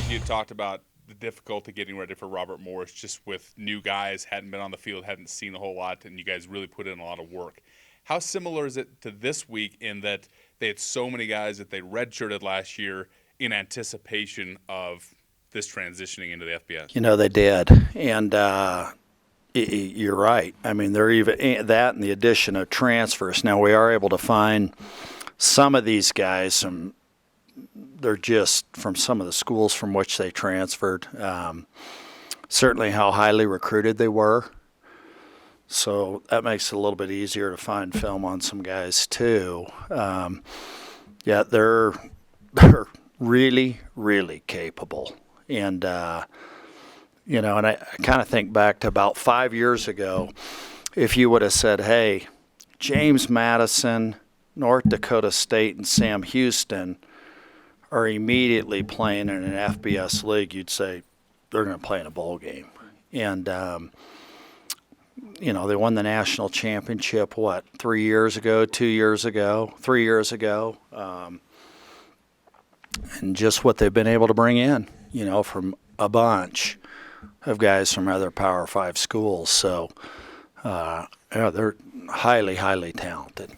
You talked about the difficulty getting ready for Robert Morris, just with new guys, hadn't been on the field, hadn't seen a whole lot, and you guys really put in a lot of work. How similar is it to this week in that they had so many guys that they redshirted last year in anticipation of this transitioning into the FBS? They did. And you're right. I mean, they're even that and the addition of transfers. Now, we are able to find some of these guys, they're just from some of the schools from which they transferred. Certainly how highly recruited they were. So that makes it a little bit easier to find film on some guys too. Yeah, they're really, really capable. And, and I kind of think back to about 5 years ago, if you would have said, hey, James Madison, North Dakota State, and Sam Houston are immediately playing in an FBS league, you'd say they're going to play in a bowl game. And, they won the national championship, 3 years ago, 2 years ago, 3 years ago. And just what they've been able to bring in, from a bunch of guys from other Power 5 schools. So, they're highly, highly talented.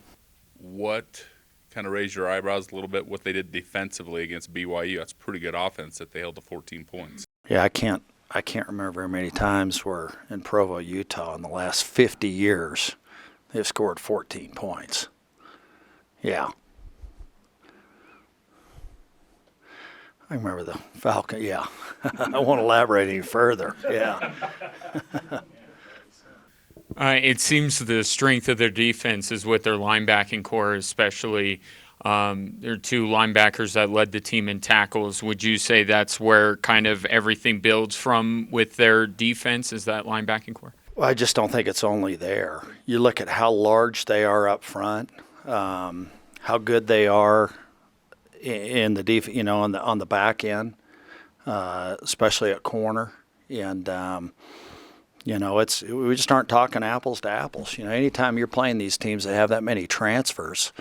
What kind of raised your eyebrows a little bit, what they did defensively against BYU? That's pretty good offense that they held to 14 points. Yeah, I can't remember very many times where in Provo, Utah, in the last 50 years, they've scored 14 points. Yeah. I remember the Falcon. Yeah. I won't elaborate any further. Yeah. It seems the strength of their defense is with their linebacking core, especially. There are two linebackers that led the team in tackles. Would you say that's where kind of everything builds from with their defense, is that linebacking core? Well, I just don't think it's only there. You look at how large they are up front, how good they are in the on the back end, especially at corner, and we just aren't talking apples to apples. Anytime you're playing these teams that have that many transfers,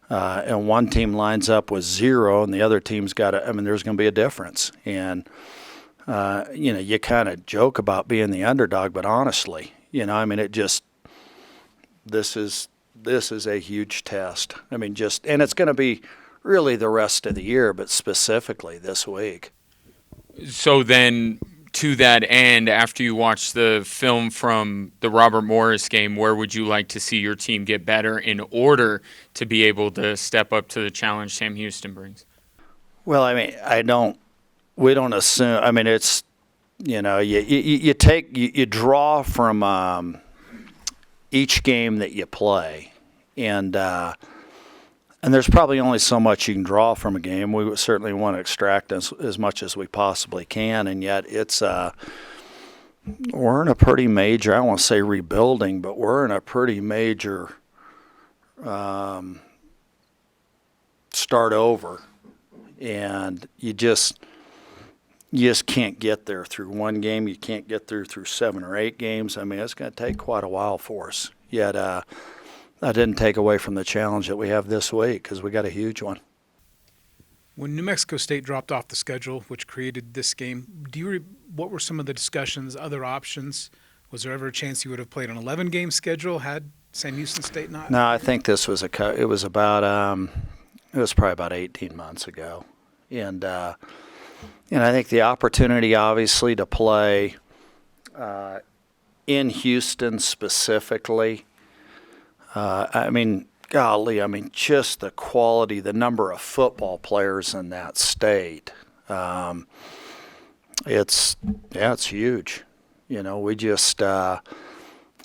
and one team lines up with zero, and the other team's got there's going to be a difference. And you kind of joke about being the underdog, but honestly, this is a huge test. And it's going to be really the rest of the year, but specifically this week. So then, to that end, after you watch the film from the Robert Morris game, where would you like to see your team get better in order to be able to step up to the challenge Sam Houston brings? Well, we don't assume. It's, you draw from each game that you play, and there's probably only so much you can draw from a game. We certainly want to extract as much as we possibly can, and yet it's we're in a pretty major, I don't want to say rebuilding, but we're in a pretty major start over, and you just can't get there through one game. You can't get through 7 or 8 games. It's going to take quite a while for us. Yet that didn't take away from the challenge that we have this week, because we got a huge one. When New Mexico State dropped off the schedule, which created this game, what were some of the discussions, other options? Was there ever a chance you would have played an 11-game schedule had Sam Houston State not? No, I think this was it was probably about 18 months ago. And I think the opportunity, obviously, to play in Houston specifically, just the quality, the number of football players in that state, it's huge. We just, as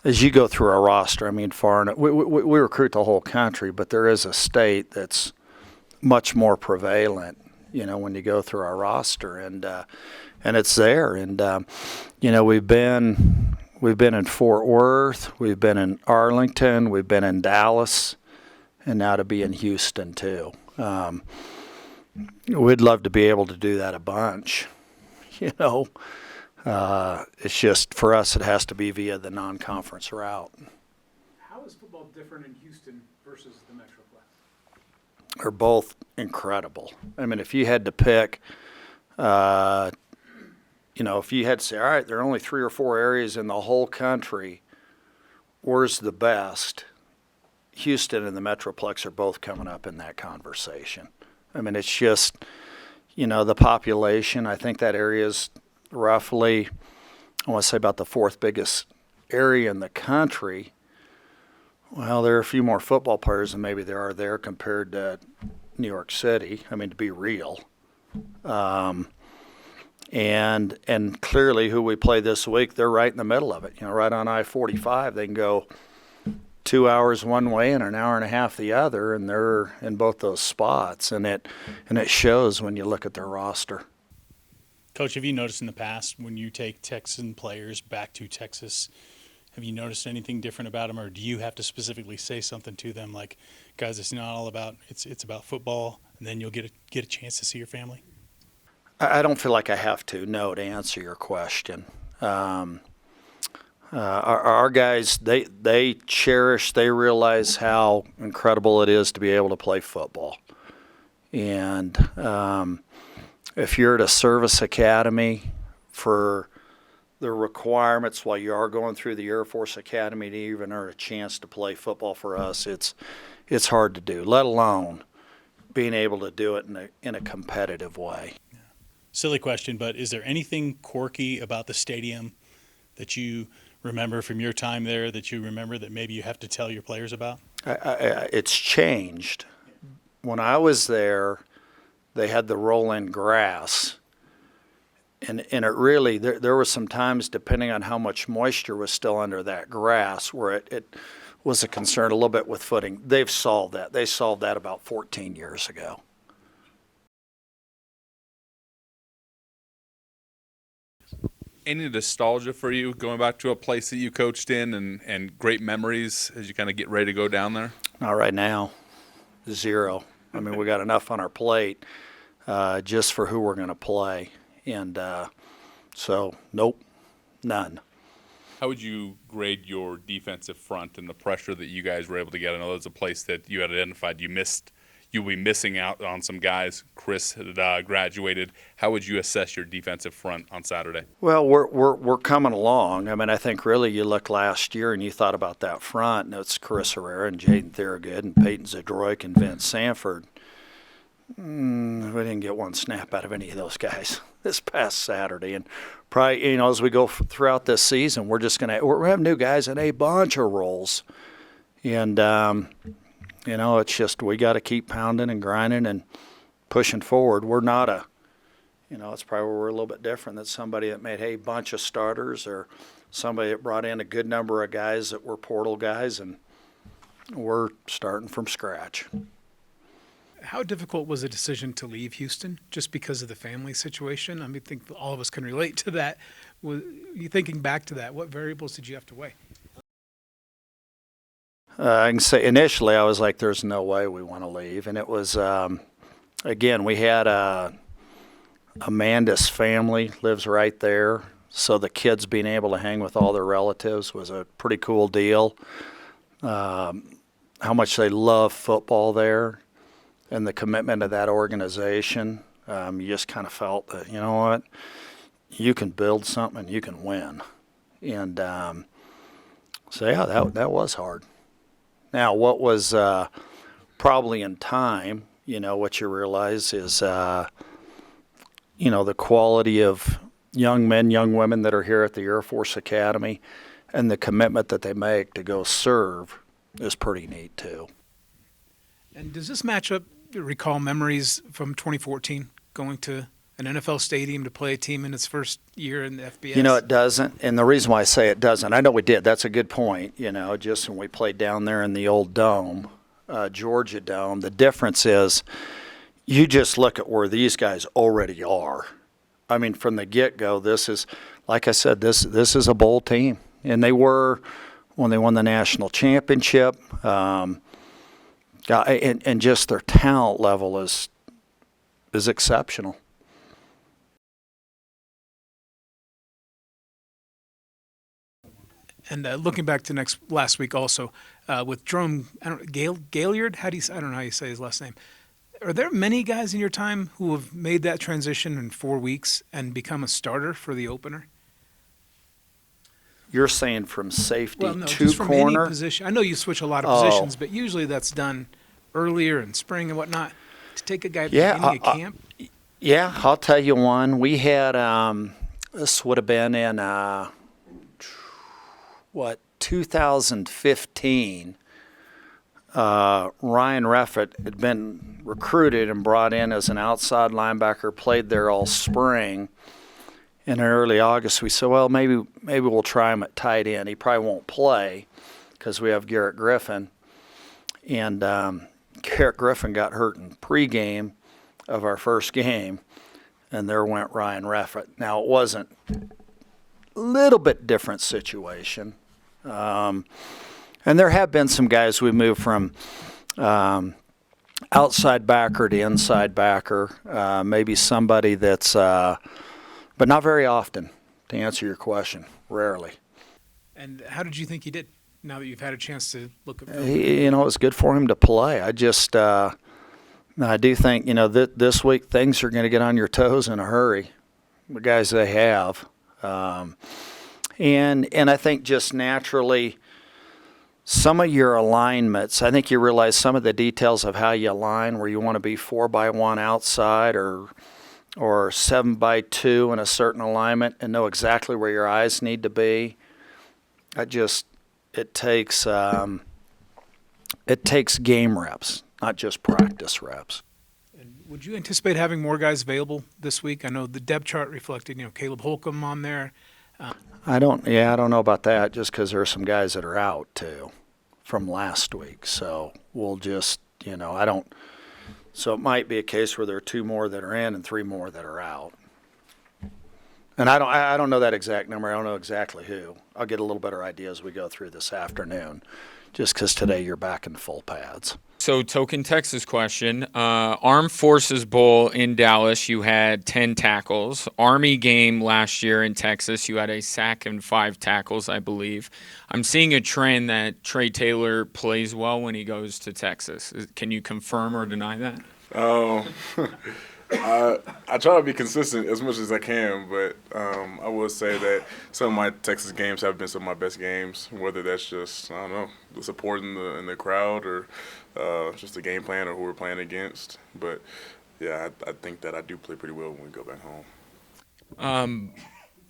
you go through our roster, far enough, we recruit the whole country, but there is a state that's much more prevalent, when you go through our roster, and it's there. And, we've been in Fort Worth, we've been in Arlington, we've been in Dallas, and now to be in Houston too. We'd love to be able to do that a bunch. It's just, for us, it has to be via the non-conference route. How is football different in Houston versus the Metroplex? They're both incredible. If you had to pick If you had to say, all right, there are only 3 or 4 areas in the whole country, where's the best? Houston and the Metroplex are both coming up in that conversation. I mean, it's just, the population. I think that area is roughly, I want to say about the 4th biggest area in the country. Well, there are a few more football players than maybe there are there compared to New York City. I mean, to be real. And clearly who we play this week, they're right in the middle of it. Right on I-45, they can go 2 hours one way and an hour and a half the other, and they're in both those spots. And it shows when you look at their roster. Coach, have you noticed in the past when you take Texan players back to Texas, have you noticed anything different about them, or do you have to specifically say something to them like, guys, it's not all about it's about football, and then you'll get a chance to see your family? I don't feel like I have to answer your question. Our guys, they cherish, they realize how incredible it is to be able to play football. And if you're at a service academy for the requirements while you are going through the Air Force Academy to even earn a chance to play football for us, it's hard to do, let alone being able to do it in a competitive way. Silly question, but is there anything quirky about the stadium that you remember from your time there that you remember that maybe you have to tell your players about? It's changed. When I was there, they had the roll-in grass. And it really, there were some times, depending on how much moisture was still under that grass, where it was a concern a little bit with footing. They've solved that. They solved that about 14 years ago. Any nostalgia for you going back to a place that you coached in and great memories as you kind of get ready to go down there? Not right now. 0. I mean, we got enough on our plate just for who we're going to play. And so, nope, none. How would you grade your defensive front and the pressure that you guys were able to get? I know there's a place that you had identified you'll be missing out on some guys. Chris had graduated. How would you assess your defensive front on Saturday? Well, we're coming along. I mean, I think really you look last year and you thought about that front, and it's Chris Herrera and Jaden Thorogood and Peyton Zadroik and Vince Sanford. We didn't get one snap out of any of those guys this past Saturday. And probably, as we go throughout this season, we're having new guys in a bunch of roles. And, it's just we got to keep pounding and grinding and pushing forward. We're not it's probably where we're a little bit different than somebody that made a bunch of starters or somebody that brought in a good number of guys that were portal guys, and we're starting from scratch. How difficult was the decision to leave Houston just because of the family situation? I mean, I think all of us can relate to that. You thinking back to that, what variables did you have to weigh? I can say initially I was like, there's no way we want to leave. And it was, again, we had Amanda's family lives right there. So the kids being able to hang with all their relatives was a pretty cool deal. How much they love football there and the commitment of that organization. You just kind of felt that, you know what, you can build something and you can win. And so, yeah, that was hard. Now, what was probably in time, what you realize is, the quality of young men, young women that are here at the Air Force Academy and the commitment that they make to go serve is pretty neat, too. And does this matchup recall memories from 2014, going to an NFL stadium to play a team in its first year in the FBS? It doesn't. And the reason why I say it doesn't, I know we did. That's a good point. Just when we played down there in the old dome, Georgia Dome, the difference is you just look at where these guys already are. I mean, from the get-go, this is, like I said, this is a bowl team. And they were when they won the national championship. And just their talent level is exceptional. And looking back to last week also, with Jerome Gaillard, I don't know how you say his last name. Are there many guys in your time who have made that transition in 4 weeks and become a starter for the opener? You're saying from safety Well, no, to just from any corner? position. I know you switch a lot of Oh. positions, but usually that's done earlier in spring and whatnot. To take a guy at the Yeah, beginning of camp, Yeah, I'll tell you one. We had this would have been in 2015. Ryan Reffett had been recruited and brought in as an outside linebacker, played there all spring. And in early August, we said, well, maybe we'll try him at tight end. He probably won't play because we have Garrett Griffin. And Garrett Griffin got hurt in pregame of our first game, and there went Ryan Reffett. Now, it wasn't a little bit different situation. And there have been some guys we moved from outside backer to inside backer, maybe somebody that's, but not very often, to answer your question, rarely. and how did you think he did? Now that you've had a chance to look at film? It was good for him to play. I do think, this week things are going to get on your toes in a hurry, the guys they have. And I think just naturally, some of your alignments, I think you realize some of the details of how you align, where you want to be 4x1 outside or 7x2 in a certain alignment and know exactly where your eyes need to be. It takes game reps, not just practice reps. And would you anticipate having more guys available this week? I know the depth chart reflected, Caleb Holcomb on there. I don't know about that, just because there are some guys that are out too from last week. So we'll just, so it might be a case where there are 2 more that are in and 3 more that are out. And I don't know that exact number. I don't know exactly who. I'll get a little better idea as we go through this afternoon, just because today you're back in full pads. So, token Texas question. Armed Forces Bowl in Dallas, you had 10 tackles. Army game last year in Texas, you had a sack and 5 tackles, I believe. I'm seeing a trend that Trey Taylor plays well when he goes to Texas. Can you confirm or deny that? I try to be consistent as much as I can, but I will say that some of my Texas games have been some of my best games, whether that's just, I don't know, the support in the crowd or just the game plan or who we're playing against. But, yeah, I think that I do play pretty well when we go back home.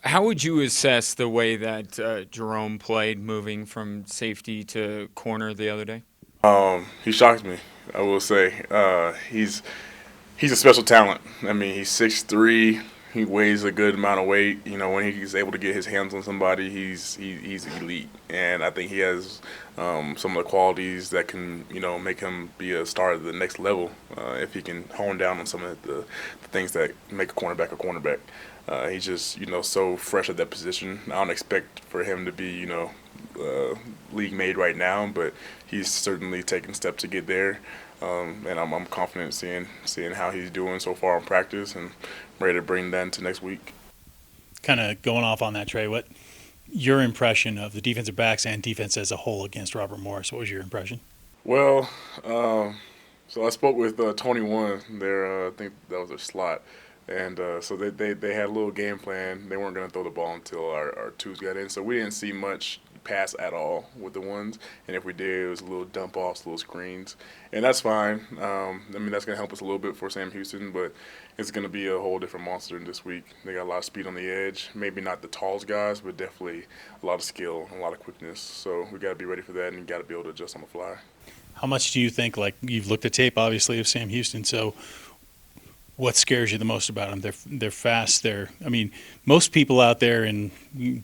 How would you assess the way that Jerome played moving from safety to corner the other day? He shocked me, I will say. He's a special talent. I mean, he's 6'3". He weighs a good amount of weight. When he's able to get his hands on somebody, he's elite. And I think he has some of the qualities that can, make him be a star at the next level if he can hone down on some of the things that make a cornerback. He's just, so fresh at that position. I don't expect for him to be, league made right now, but he's certainly taking steps to get there. And I'm confident seeing how he's doing so far in practice and ready to bring that into next week. Kind of going off on that, Trey, what your impression of the defensive backs and defense as a whole against Robert Morris? What was your impression? Well, so I spoke with 21 there. I think that was their slot. And so they had a little game plan. They weren't going to throw the ball until our twos got in. So we didn't see much pass at all with the ones. And if we did, it was a little dump offs, little screens. And that's fine. That's going to help us a little bit for Sam Houston, but it's going to be a whole different monster in this week. They got a lot of speed on the edge. Maybe not the tallest guys, but definitely a lot of skill and a lot of quickness. So we got to be ready for that and got to be able to adjust on the fly. How much do you think, like you've looked at tape, obviously, of Sam Houston, so what scares you the most about them? They're fast. Most people out there in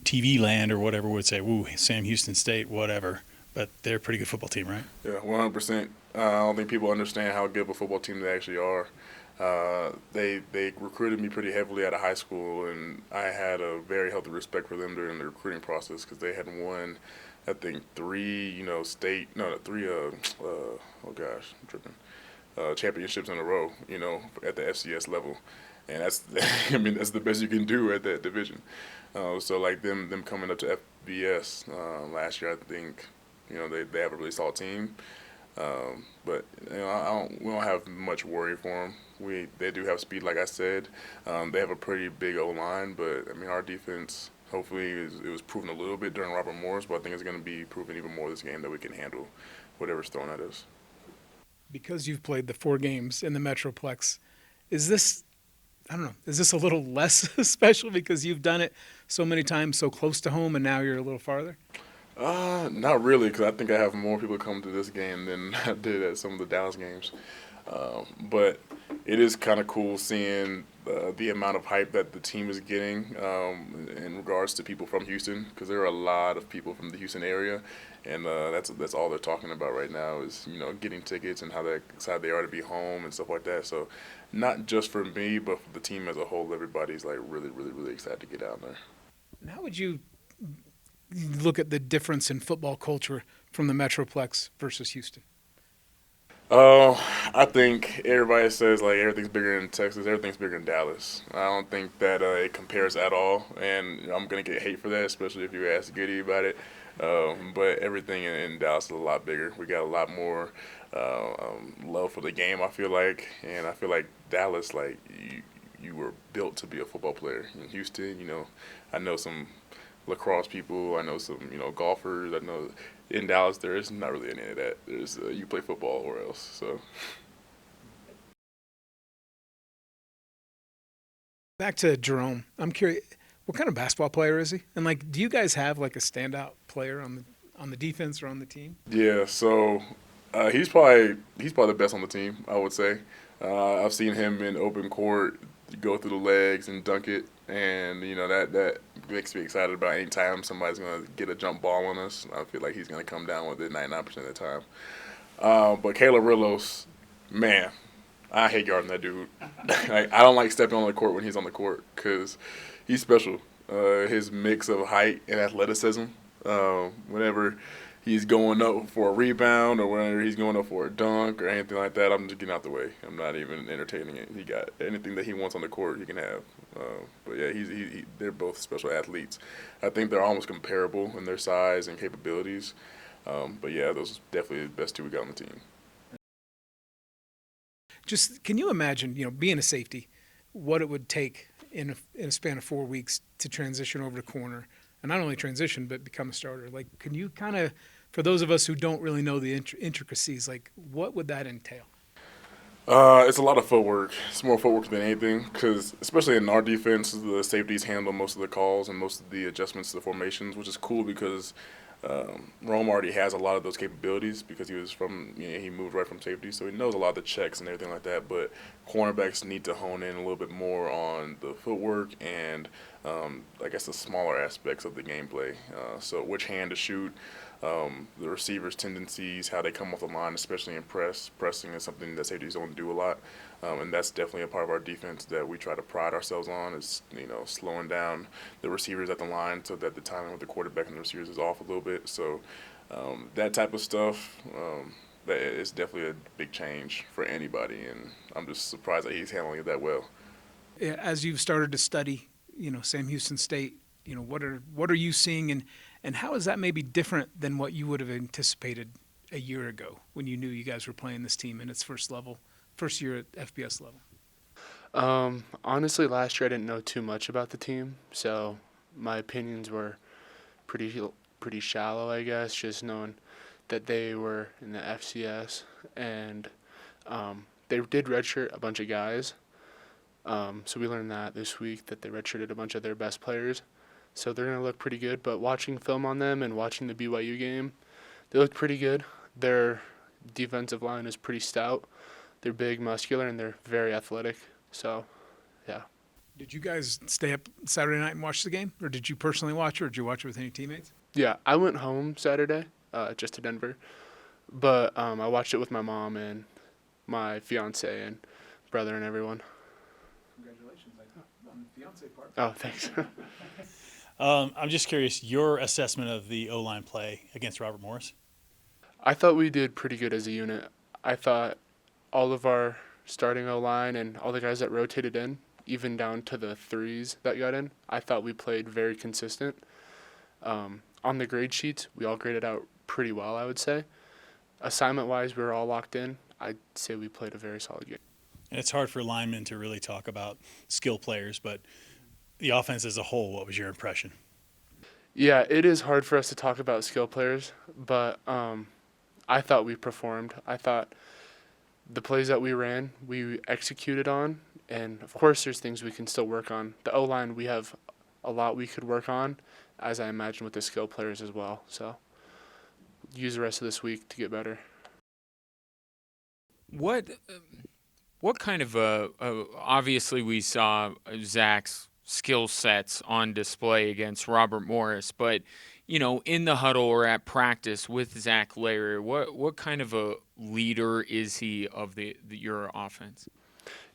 TV land or whatever would say, "Woo, Sam Houston State, whatever." But they're a pretty good football team, right? Yeah, 100%. I don't think people understand how good of a football team they actually are. They recruited me pretty heavily out of high school, and I had a very healthy respect for them during the recruiting process because they had won, I think, 3 championships in a row, at the FCS level. And that's that's the best you can do at that division. So like them coming up to FBS last year, I think, they have a really solid team. But we don't have much worry for them. They do have speed, like I said. They have a pretty big O line, but I mean our defense. Hopefully, it was proven a little bit during Robert Morris, but I think it's going to be proven even more this game that we can handle whatever's thrown at us. Because you've played the 4 games in the Metroplex, is this, I don't know, is this a little less special because you've done it so many times so close to home and now you're a little farther? Not really, because I think I have more people come to this game than I did at some of the Dallas games. But it is kind of cool seeing the amount of hype that the team is getting in regards to people from Houston, because there are a lot of people from the Houston area, and that's all they're talking about right now is getting tickets and how excited they are to be home and stuff like that. So not just for me, but for the team as a whole, everybody's like really, really, really excited to get out there. And how would you look at the difference in football culture from the Metroplex versus Houston? I think everybody says like everything's bigger in Texas, everything's bigger in Dallas. I don't think that it compares at all, and I'm gonna get hate for that, especially if you ask Goody about it. But everything in Dallas is a lot bigger. We got a lot more love for the game, I feel like, and I feel like Dallas, like you were built to be a football player. In Houston, I know some lacrosse people, I know some golfers, I know. In Dallas, there is not really any of that. There's you play football or else. So Back to Jerome, I'm curious, what kind of basketball player is he? And like, do you guys have like a standout player on the defense or on the team? yeah, so he's probably the best on the team, I would say. I've seen him in open court go through the legs and dunk it, and that makes me excited about any time somebody's gonna get a jump ball on us. I feel like he's gonna come down with it 99% of the time. But Caleb Rillos, man, I hate guarding that dude. Like, I don't like stepping on the court when he's on the court because he's special. His mix of height and athleticism. Whenever he's going up for a rebound or whenever he's going up for a dunk or anything like that, I'm just getting out the way. I'm not even entertaining it. He got anything that he wants on the court, he can have. But yeah, they're both special athletes. I think they're almost comparable in their size and capabilities. But yeah, those are definitely the best 2 we got on the team. Just can you imagine, being a safety, what it would take in a span of 4 weeks to transition over to corner, and not only transition but become a starter? Like, can you kind of, for those of us who don't really know the intricacies, like what would that entail? It's a lot of footwork. It's more footwork than anything because, especially in our defense, the safeties handle most of the calls and most of the adjustments to the formations, which is cool because Rome already has a lot of those capabilities because he was he moved right from safety, so he knows a lot of the checks and everything like that. But cornerbacks need to hone in a little bit more on the footwork and I guess the smaller aspects of the gameplay. So which hand to shoot, the receivers' tendencies, how they come off the line, especially in pressing is something that safeties don't do a lot, and that's definitely a part of our defense that we try to pride ourselves on is slowing down the receivers at the line so that the timing with the quarterback and the receivers is off a little bit. So that type of stuff, that is definitely a big change for anybody, and I'm just surprised that he's handling it that well. As you've started to study, Sam Houston State, what are you seeing, and how is that maybe different than what you would have anticipated a year ago when you knew you guys were playing this team in its first year at FBS level? Honestly, last year I didn't know too much about the team, so my opinions were pretty shallow, I guess, just knowing that they were in the FCS, and they did redshirt a bunch of guys. So we learned that this week that they redshirted a bunch of their best players. So they're going to look pretty good. But watching film on them and watching the BYU game, they look pretty good. Their defensive line is pretty stout. They're big, muscular, and they're very athletic. So, yeah. Did you guys stay up Saturday night and watch the game? Or did you personally watch it, or did you watch it with any teammates? Yeah, I went home Saturday, just to Denver. But I watched it with my mom and my fiance and brother and everyone. Congratulations on the fiance part. Oh, thanks. I'm just curious, your assessment of the O-line play against Robert Morris? I thought we did pretty good as a unit. I thought all of our starting O-line and all the guys that rotated in, even down to the threes that got in, I thought we played very consistent. On the grade sheets, we all graded out pretty well, I would say. assignment-wise, we were all locked in. I'd say we played a very solid game. And it's hard for linemen to really talk about skill players, but the offense as a whole, what was your impression? Yeah, it is hard for us to talk about skill players, but I thought we performed. I thought the plays that we ran, we executed on, and of course there's things we can still work on. The O-line, we have a lot we could work on, as I imagine with the skill players as well. So use the rest of this week to get better. What kind of obviously we saw Zach's skill sets on display against Robert Morris, but in the huddle or at practice with Zach Larry, what kind of a leader is he of your offense?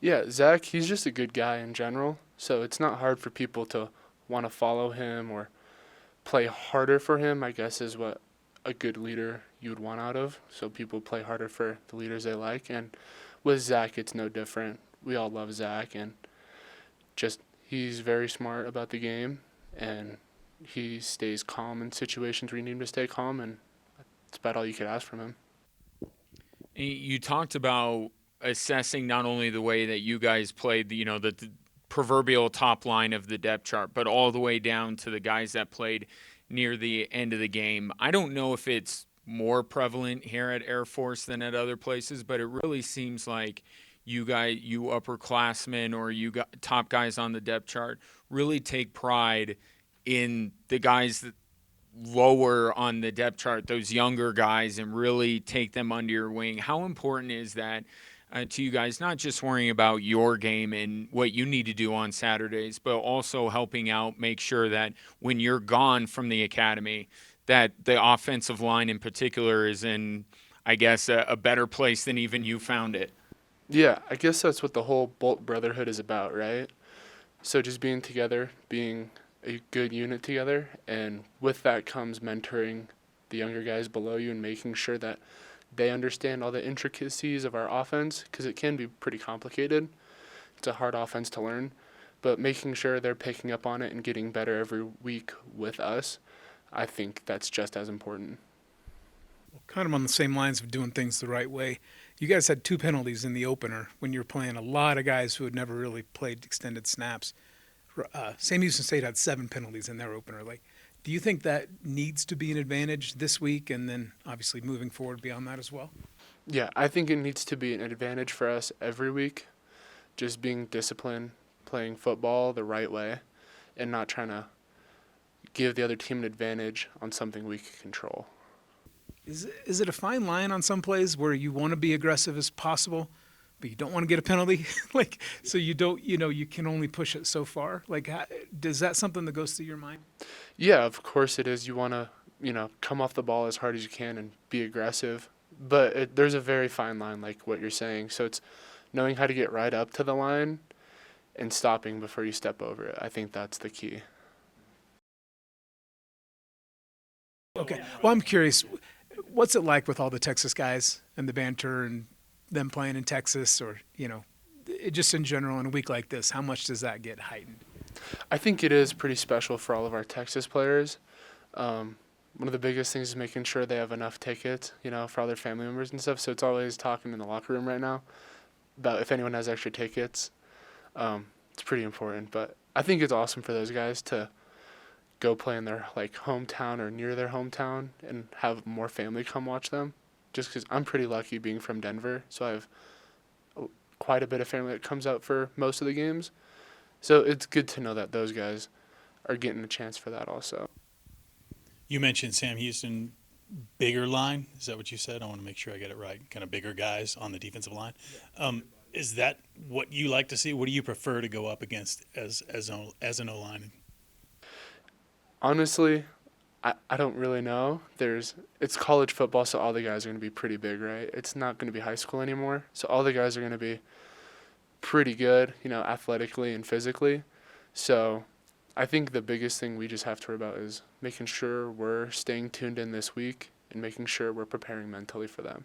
Yeah, Zach, he's just a good guy in general, so it's not hard for people to want to follow him or play harder for him, I guess is what a good leader you would want out of. So people play harder for the leaders they like, and with Zach, it's no different. We all love Zach, and just he's very smart about the game, and he stays calm in situations where you need him to stay calm, and that's about all you could ask from him. You talked about assessing not only the way that you guys played, the proverbial top line of the depth chart, but all the way down to the guys that played near the end of the game. I don't know if it's more prevalent here at Air Force than at other places, but it really seems like you upperclassmen or you got top guys on the depth chart really take pride in the guys that lower on the depth chart, those younger guys, and really take them under your wing. How important is that to you guys, not just worrying about your game and what you need to do on Saturdays, but also helping out, make sure that when you're gone from the academy, that the offensive line in particular is in, I guess, a better place than even you found it? Yeah, I guess that's what the whole Bolt Brotherhood is about, right? So just being together, being a good unit together, and with that comes mentoring the younger guys below you and making sure that they understand all the intricacies of our offense, because it can be pretty complicated. It's a hard offense to learn, but making sure they're picking up on it and getting better every week with us, I think that's just as important. Kind of on the same lines of doing things the right way. You guys had 2 penalties in the opener when you were playing a lot of guys who had never really played extended snaps. Sam Houston State had 7 penalties in their opener. Do you think that needs to be an advantage this week and then obviously moving forward beyond that as well? Yeah, I think it needs to be an advantage for us every week, just being disciplined, playing football the right way, and not trying to give the other team an advantage on something we can control. Is it a fine line on some plays where you want to be aggressive as possible, but you don't want to get a penalty? So you don't, you can only push it so far? Is that something that goes through your mind? Yeah, of course it is. You want to, come off the ball as hard as you can and be aggressive. But there's a very fine line, like what you're saying. So it's knowing how to get right up to the line and stopping before you step over it. I think that's the key. Okay. Well, I'm curious, what's it like with all the Texas guys and the banter and them playing in Texas, or, just in general in a week like this? How much does that get heightened? I think it is pretty special for all of our Texas players. One of the biggest things is making sure they have enough tickets, for all their family members and stuff. So it's always talking in the locker room right now about if anyone has extra tickets. It's pretty important. But I think it's awesome for those guys to go play in their hometown or near their hometown and have more family come watch them. Just because I'm pretty lucky being from Denver, so I have quite a bit of family that comes out for most of the games. So it's good to know that those guys are getting a chance for that also. You mentioned Sam Houston, bigger line. Is that what you said? I want to make sure I get it right. Kind of bigger guys on the defensive line. Is that what you like to see? What do you prefer to go up against as an O-line? Honestly, I don't really know. It's college football, so all the guys are going to be pretty big, right? It's not going to be high school anymore, so all the guys are going to be pretty good, athletically and physically. So I think the biggest thing we just have to worry about is making sure we're staying tuned in this week and making sure we're preparing mentally for them.